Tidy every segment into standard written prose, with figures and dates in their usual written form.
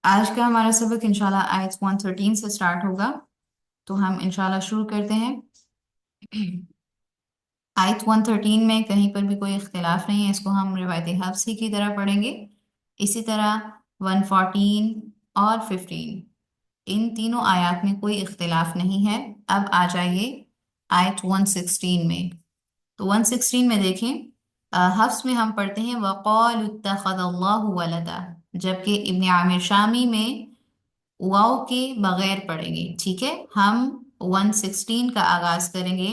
آج کا ہمارا سبق انشاءاللہ آیت 113 سے سٹارٹ ہوگا، تو ہم انشاءاللہ شروع کرتے ہیں۔ آیت 113 میں کہیں پر بھی کوئی اختلاف نہیں ہے، اس کو ہم روایت حفص ہی کی طرح پڑھیں گے۔ اسی طرح 114 اور 15 ان تینوں آیات میں کوئی اختلاف نہیں ہے۔ اب آ جائیے آیت 116 میں، تو 116 میں دیکھیں، حفص میں ہم پڑھتے ہیں وَقَالُوا اتَّخَذَ اللَّهُ وَلَدًا، جبکہ ابن عامر شامی میں واو کے بغیر پڑھیں گے۔ ٹھیک ہے، ہم 116 کا آغاز کریں گے،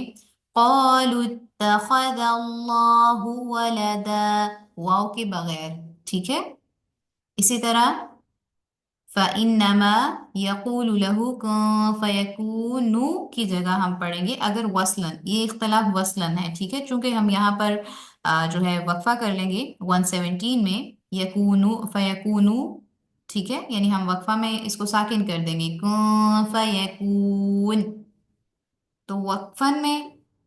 قَالُوا اتَّخَذَ اللَّهُ وَلَدًا، واو کے بغیر۔ ٹھیک ہے، اسی طرح فَإِنَّمَا يَقُولُ لَهُ كُن فَيَكُونُ کی جگہ ہم پڑھیں گے اگر وصلاً، یہ اختلاف وصلاً ہے۔ ٹھیک ہے، چونکہ ہم یہاں پر جو ہے وقفہ کر لیں گے 117 میں، یکونو فیکونو۔ ٹھیک ہے، یعنی ہم وقفہ میں اس کو ساکن کر دیں گے، کن فیکون۔ تو وقفاً میں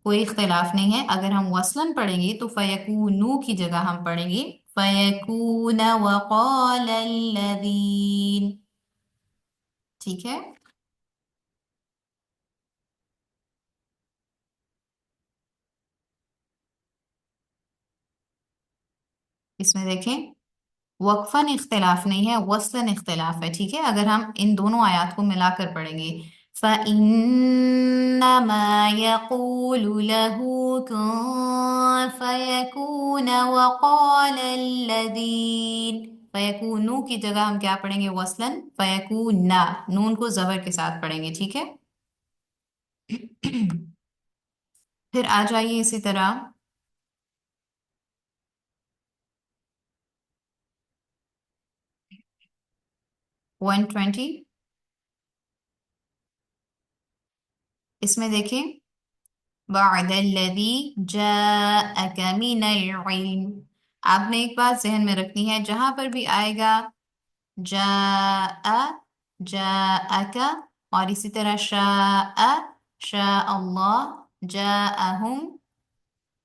کوئی اختلاف نہیں ہے، اگر ہم وصلاً پڑھیں گے تو فیکونو کی جگہ ہم پڑھیں گے فیکون وقال الذین۔ ٹھیک ہے، اس میں دیکھیں وقفاً اختلاف نہیں ہے، وصلاً اختلاف ہے۔ ٹھیک ہے، اگر ہم ان دونوں آیات کو ملا کر پڑھیں گے، فَإِنَّمَا يَقُولُ لَهُ كُن فَيَكُونَ وَقَالَ الَّذِينَ، فَيَكُونُ کی جگہ ہم کیا پڑھیں گے وصلاً، فَيَكُونَ، نون کو زبر کے ساتھ پڑھیں گے۔ ٹھیک ہے، پھر آ جائیے اسی طرح 120، اس میں دیکھیں بعد الذی جاءک من العلم، آپ نے ایک بات ذہن میں رکھنی ہے، جہاں پر بھی آئے گا جاء، جاءک، اور اسی طرح شاء، شاء اللہ، جاءہم۔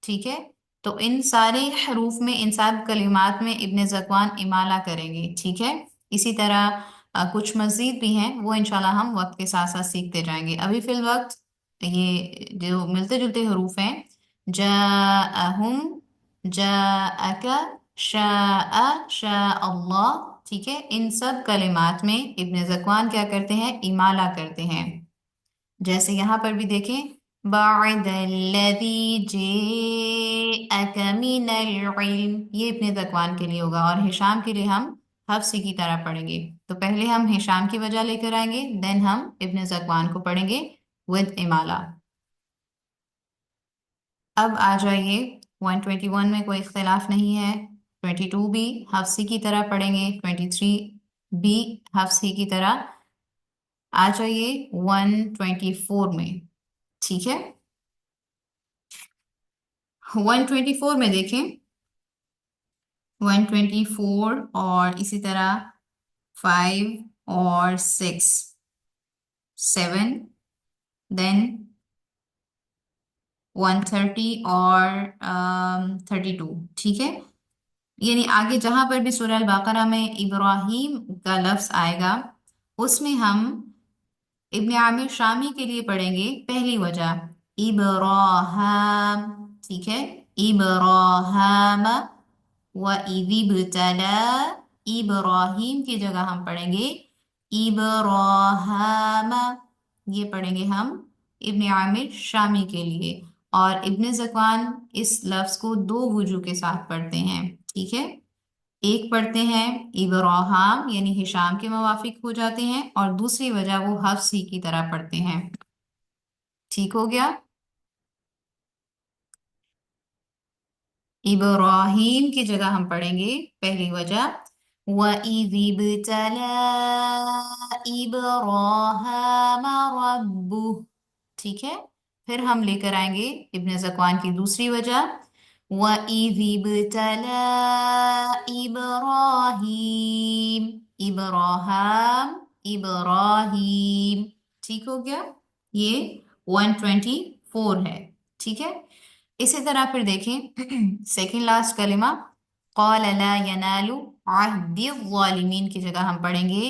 ٹھیک ہے، تو ان سارے حروف میں، ان سب کلمات میں ابن ذکوان امالہ کریں گے۔ ٹھیک ہے، اسی طرح کچھ مزید بھی ہیں، وہ انشاءاللہ ہم وقت کے ساتھ ساتھ سیکھتے جائیں گے۔ ابھی فی الوقت یہ جو ملتے جلتے حروف ہیں، جاءہم، جاءک، شاء، شاء اللہ۔ ٹھیک ہے، ان سب کلمات میں ابن ذکوان کیا کرتے ہیں، امالہ کرتے ہیں۔ جیسے یہاں پر بھی دیکھیں بعد الذی جاءک من العلم، یہ ابن ذکوان کے لیے ہوگا، اور ہشام کے لیے ہم حفص کی طرح پڑھیں گے۔ تو پہلے ہم ہشام کی وجہ لے کر آئیں گے، دین ہم ابن ذکوان کو پڑھیں گے ود امالہ۔ اب آ جائیے 121 میں کوئی اختلاف نہیں ہے، 22 بھی حفصی کی طرح پڑھیں گے، 23 بھی حفصی کی طرح۔ آ جائیے 124 میں۔ ٹھیک ہے، 124 میں دیکھیں 124 اور اسی طرح 5 اور 6، 7، دین 130 اور 32۔ ٹھیک ہے، یعنی آگے جہاں پر بھی سورہ البقرہ میں ابراہیم کا لفظ آئے گا، اس میں ہم ابن عامر شامی کے لیے پڑھیں گے پہلی وجہ ابراہام۔ ٹھیک ہے، ابراہام، وَإِذِ ابْتَلَى، ابراہیم کی جگہ ہم پڑھیں گے ابراہام، یہ پڑھیں گے ہم ابن عامر شامی کے لیے، اور ابن ذکوان اس لفظ کو دو وجوہ کے ساتھ پڑھتے ہیں۔ ٹھیک ہے، ایک پڑھتے ہیں ابراہام یعنی ہشام کے موافق ہو جاتے ہیں، اور دوسری وجہ وہ حفص ہی کی طرح پڑھتے ہیں۔ ٹھیک ہو گیا، ابراہیم کی جگہ ہم پڑھیں گے پہلی وجہ وَإِذِ ابْتَلَى إِبْرَاهَامَ رَبُّهُ۔ ٹھیک ہے، پھر ہم لے کر آئیں گے ابن ذکوان کی دوسری وجہ وَإِذِ ابْتَلَى إِبْرَاهِيمَ، ابراہام، ابراہیم۔ ٹھیک ہو گیا، یہ 124 ہے۔ ٹھیک ہے، اسی طرح پھر دیکھیں سیکنڈ لاسٹ کلمہ قال لا ینال عہد الظالمین کی جگہ ہم پڑھیں گے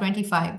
25,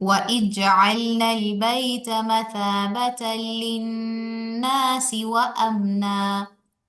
وَإِذْ جَعَلْنَا الْبَيْتَ مَثَابَةً لِلنَّاسِ وَأَمْنًا।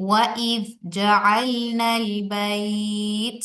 وَإِذْ جَعَلْنَا الْبَيْتَ,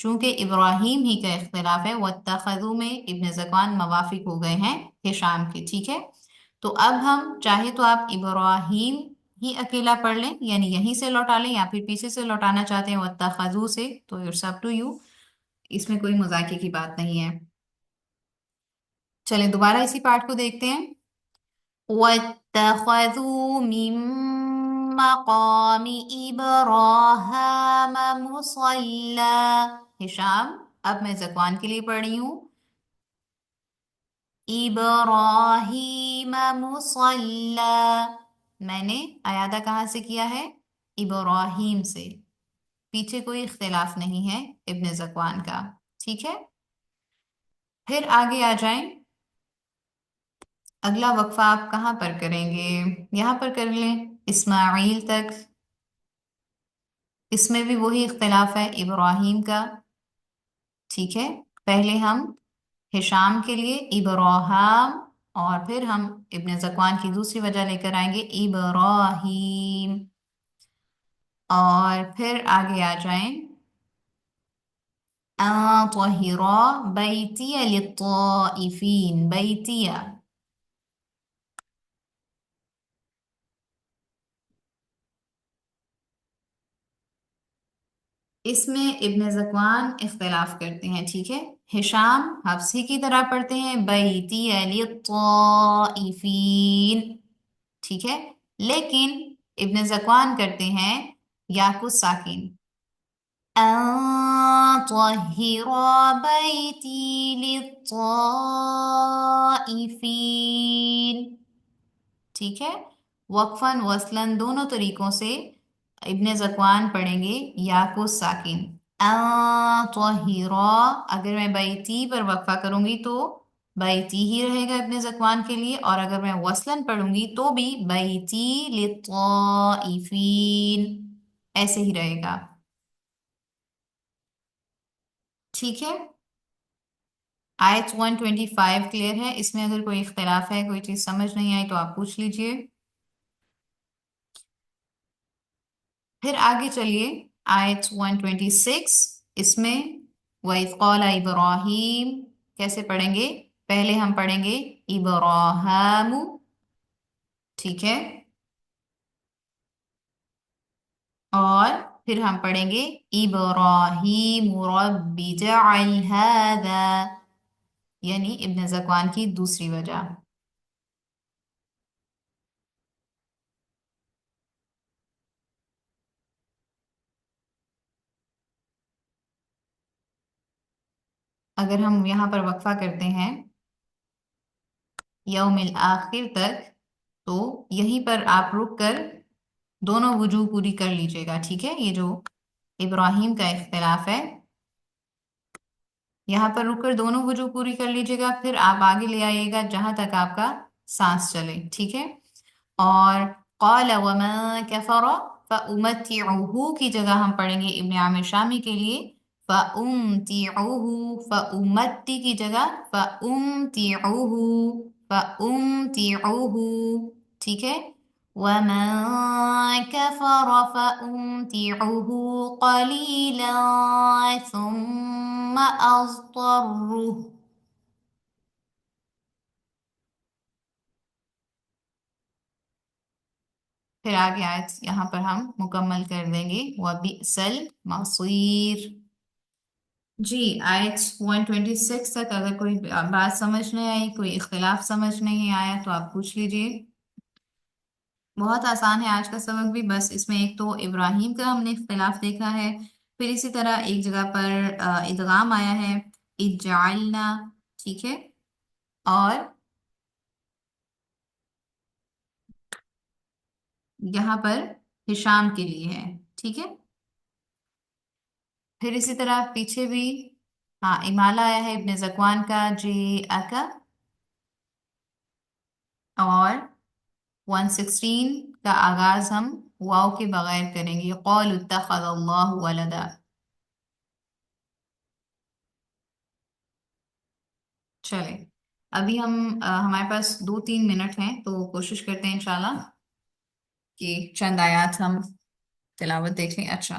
چونکہ ابراہیم ہی کا اختلاف ہے، واتخذوا میں ابن زکوان موافق ہو گئے ہیں ہشام کے، ٹھیک ہے؟ تو اب ہم چاہے تو آپ ابراہیم ہی اکیلا پڑھ لیں، یعنی یہیں سے لوٹا لیں، یا پھر پیچھے سے لوٹانا چاہتے ہیں واتخذوا سے، تو اٹس اپ ٹو یو، اس میں کوئی مذاکرے کی بات نہیں ہے۔ چلیں دوبارہ اسی پارٹ کو دیکھتے ہیں۔ واتخذوا من مقام ابراہیم مصلی، ہشام اب میں زکوان کے لیے پڑھ رہی ہوں، ابراہیم مصلی، میں نے ایادہ کہاں سے کیا ہے؟ ابراہیم سے، پیچھے کوئی اختلاف نہیں ہے ابن زکوان کا، ٹھیک ہے؟ پھر آگے آ جائیں، اگلا وقفہ آپ کہاں پر کریں گے؟ یہاں پر کر لیں اسماعیل تک، اس میں بھی وہی اختلاف ہے ابراہیم کا، ٹھیک ہے؟ پہلے ہم ہشام کے لیے ابراہام، اور پھر ہم ابن زکوان کی دوسری وجہ لے کر آئیں گے ابراہیم، اور پھر آگے آ جائیں ان طہر بیتی للطائفین، بیتیہ، اس میں ابن زکوان اختلاف کرتے ہیں، ٹھیک ہے؟ ہشام حفصی کی طرح پڑھتے ہیں بیتی للطائفین، ٹھیک ہے؟ لیکن ابن زکوان کرتے ہیں یا کو ساکن، ان طہر بیتی للطائفین، ٹھیک ہے؟ وقفاً وصلاً دونوں طریقوں سے ابن زکوان پڑھیں گے یا کو ساکن، ان طہرا، اگر میں بیتی پر وقفہ کروں گی تو بیتی ہی رہے گا ابن زکوان کے لیے، اور اگر میں وصلاً پڑھوں گی تو بھی بیتی للطائفین ایسے ہی رہے گا، ٹھیک ہے؟ آیت 125 کلیئر ہے؟ اس میں اگر کوئی اختلاف ہے، کوئی چیز سمجھ نہیں آئی تو آپ پوچھ لیجئے۔ پھر آگے چلیے آیت 126، اس میں وَإِذْ قَالَ إِبْرَاهِيمُ کیسے پڑھیں گے؟ پہلے ہم پڑھیں گے ابراہیم، ٹھیک ہے؟ اور پھر ہم پڑھیں گے ابراہیم رب اجعل ھذا، یعنی ابن زکوان کی دوسری وجہ۔ اگر ہم یہاں پر وقفہ کرتے ہیں یوم الآخر تک، تو یہیں پر آپ رک کر دونوں وجوہ پوری کر لیجئے گا، ٹھیک ہے؟ یہ جو ابراہیم کا اختلاف ہے، یہاں پر رک کر دونوں وجوہ پوری کر لیجئے گا، پھر آپ آگے لے آئیے گا جہاں تک آپ کا سانس چلے، ٹھیک ہے؟ اور قال ومن کفر فأمتعه کی جگہ ہم پڑھیں گے ابن عامر شامی کے لیے فأمتعه، فأمتی کی جگہ فأمتعه، فأمتعه، ٹھیک ہے؟ ومن كفر فأمتعه قليلا ثم أضطره، پھر آگے آیت یہاں پر ہم مکمل کر دیں گے وَبِئْسَ الْمَصِيرُ۔ جی آیت 126 تک اگر کوئی بات سمجھ نہیں آئی، کوئی اختلاف سمجھ نہیں آیا تو آپ پوچھ لیجئے۔ بہت آسان ہے آج کا سبق بھی، بس اس میں ایک تو ابراہیم کا ہم نے اختلاف دیکھا ہے، پھر اسی طرح ایک جگہ پر ادغام آیا ہے اجعلنا، ٹھیک ہے؟ اور یہاں پر ہشام کے لیے ہے، ٹھیک ہے؟ پھر اسی طرح پیچھے بھی ہاں امالہ آیا ہے ابن زکوان کا جی اکا، اور 116 کا آغاز ہم واو کے بغیر کریں گے، قَالُوا اتَّخَذَ اللَّهُ وَلَدًا۔ چلیں ابھی ہم ہمارے پاس 2-3 منٹ ہیں، تو کوشش کرتے ہیں انشاءاللہ کہ چند آیات ہم تلاوت دیکھ لیں۔ اچھا